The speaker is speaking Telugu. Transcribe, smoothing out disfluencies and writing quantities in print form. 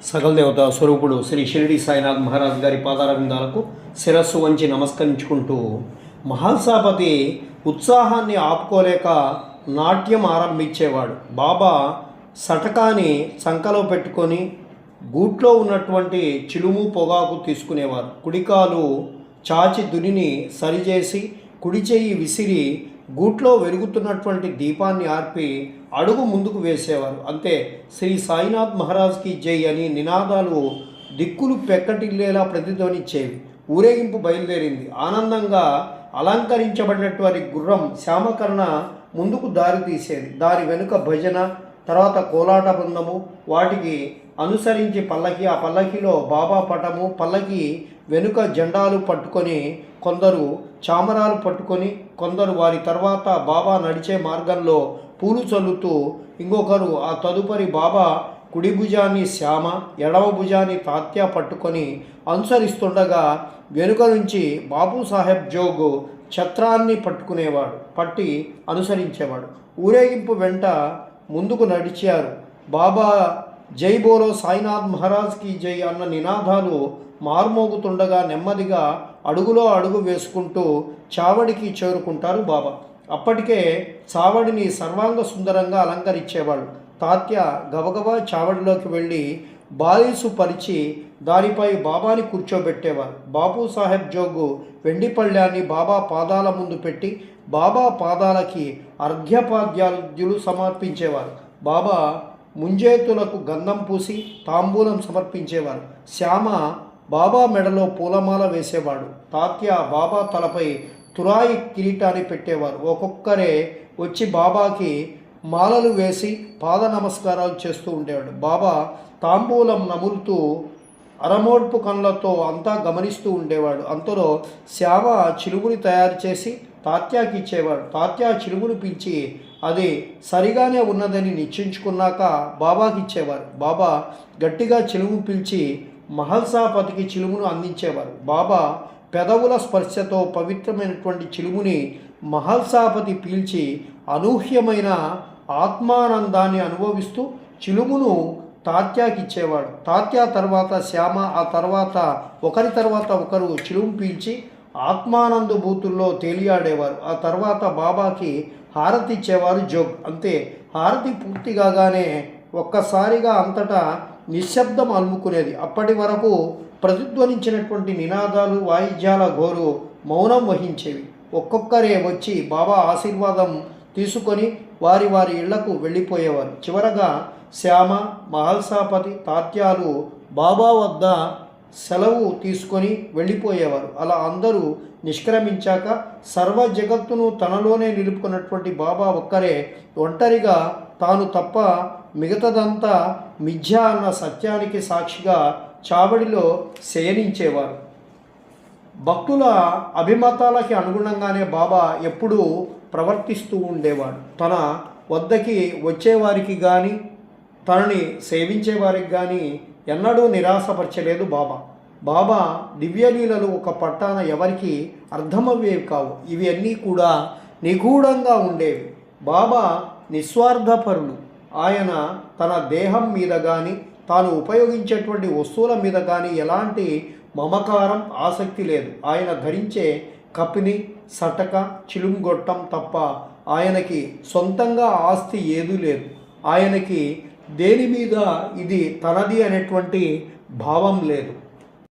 సకల దేవత స్వరూపుడు శ్రీ షిరిడి సాయినాథ్ మహారాజ్ గారి పాదారవిందాలకు శిరస్సు వంచి నమస్కరించుకుంటూ మహల్సాపతి ఉత్సాహాన్ని ఆపుకోలేక నాట్యం ఆరంభించేవాడు. బాబా సటకాని సంకలో పెట్టుకొని గూట్లో ఉన్నటువంటి చిలుము పొగాకు తీసుకునేవారు. కుడికాలు చాచి దునిని సరిచేసి కుడి చెయ్యి విసిరి గూట్లో వెలుగుతున్నటువంటి దీపాన్ని ఆర్పి అడుగు ముందుకు వేసేవారు. అంతే. శ్రీ సాయినాథ్ మహారాజ్కి జై అని నినాదాలు దిక్కులు పెక్కటిల్లేలా ప్రతిధ్వనిచ్చేవి. ఊరేగింపు బయలుదేరింది. ఆనందంగా అలంకరించబడినటువంటి గుర్రం శ్యామకర్ణ ముందుకు దారి తీసేది. దారి వెనుక భజన, తర్వాత కోలాట బృందము, వాటికి అనుసరించి పల్లకి, ఆ పల్లకిలో బాబా పటము, పల్లకి వెనుక జెండాలు పట్టుకొని కొందరు చామరాలు పట్టుకొని, కొందరు వారి తర్వాత బాబా నడిచే మార్గంలో పూలు చల్లుతూ, ఇంకొకరు ఆ తదుపరి బాబా కుడి భుజాన్ని శ్యామ, ఎడవ భుజాన్ని తాత్య పట్టుకొని అనుసరిస్తుండగా వెనుక నుంచి బాపు సాహెబ్ జోగు ఛత్రాన్ని పట్టి అనుసరించేవాడు. ఊరేగింపు వెంట ముందుకు నడిచారు. బాబా జై బోలో సాయినాథ్ మహారాజ్కి జై అన్న నినాదాలు మార్మోగుతుండగా నెమ్మదిగా అడుగులో అడుగు వేసుకుంటూ చావడికి చేరుకుంటారు బాబా. అప్పటికే చావడిని సర్వాంగ సుందరంగా అలంకరించేవాళ్ళు. తాత్య గబగబా చావడిలోకి వెళ్ళి బాలీసు పరిచి దానిపై బాబాని కూర్చోబెట్టేవారు. బాపు సాహెబ్ జోగు వెండి పళ్ళాన్ని బాబా పాదాల ముందు పెట్టి బాబా పాదాలకి అర్ఘ్యపాద్యాలు సమర్పించేవారు. బాబా ముంజేతులకు గంధం పూసి తాంబూలం సమర్పించేవారు. శ్యామ బాబా మెడలో పూలమాల వేసేవాడు. తాత్య బాబా తలపై తురాయి కిరీటాన్ని పెట్టేవారు. ఒక్కొక్కరే వచ్చి బాబాకి మాలలు వేసి పాద నమస్కారాలు చేస్తూ ఉండేవాడు. బాబా తాంబూలం నములుతూ అరమోడ్పు కళ్ళతో అంతా గమనిస్తూ ఉండేవాడు. అంతలో శ్యామ చిలుముని తయారు చేసి తాత్యాకి ఇచ్చేవాడు. తాత్య చిలుమును పిలిచి అది సరిగానే ఉన్నదని నిశ్చయించుకున్నాక బాబాకి ఇచ్చేవారు. బాబా గట్టిగా చిలుము పిలిచి మహల్సాపతికి చిలుమును అందించేవారు. బాబా పెదవుల స్పర్శతో పవిత్రమైనటువంటి చిలుముని మహల్సాపతి పీల్చి అనూహ్యమైన ఆత్మానందాన్ని అనుభవిస్తూ చిలుమును తాత్యాకి ఇచ్చేవాడు. తాత్య తర్వాత శ్యామ, ఆ తర్వాత ఒకరి తర్వాత ఒకరు చిలుము పీల్చి ఆత్మానందభూతుల్లో తేలియాడేవారు. ఆ తర్వాత బాబాకి హారతి ఇచ్చేవారు జోగ్. అంతే. హారతి పూర్తి కాగానే ఒక్కసారిగా అంతటా నిశ్శబ్దం అలుముకునేది. అప్పటి వరకు ప్రతిధ్వనించినటువంటి నినాదాలు, వాయిద్యాల గోరు మౌనం వహించేవి. ఒక్కొక్కరే వచ్చి బాబా ఆశీర్వాదం తీసుకొని వారి వారి ఇళ్లకు వెళ్ళిపోయేవారు. చివరగా శ్యామ, మహల్సాపతి, తాత్యాలు బాబా వద్ద సెలవు తీసుకొని వెళ్ళిపోయేవారు. అలా అందరూ నిష్క్రమించాక సర్వ జగత్తును తనలోనే నిలుపుకున్నటువంటి బాబా ఒక్కరే ఒంటరిగా తాను తప్ప మిగతాదంతా మిథ్య అన్న సత్యానికి సాక్షిగా చావడిలో శయనించేవారు. భక్తుల అభిమతాలకి అనుగుణంగానే బాబా ఎప్పుడూ ప్రవర్తిస్తూ ఉండేవాడు. తన వద్దకి వచ్చేవారికి కానీ తనని సేవించేవారికి కానీ ఎన్నడూ నిరాశపరచలేదు బాబా. బాబా దివ్యలీలలు ఒక పట్టాన ఎవరికి అర్థమయ్యేవి కావు. ఇవి అన్నీ కూడా నిగూఢంగా ఉండేవి. బాబా నిస్వార్థపరులు. ఆయన తన దేహం మీద కానీ తాను ఉపయోగించేటువంటి వస్తువుల మీద కానీ ఎలాంటి మమకారం, ఆసక్తి లేదు. ఆయన ధరించే కపిని, సటక, చిలుంగొట్టం తప్ప ఆయనకి సొంతంగా ఆస్తి ఏదీ లేదు. ఆయనకి దేని మీద ఇది తనది అనేటువంటి భావం లేదు.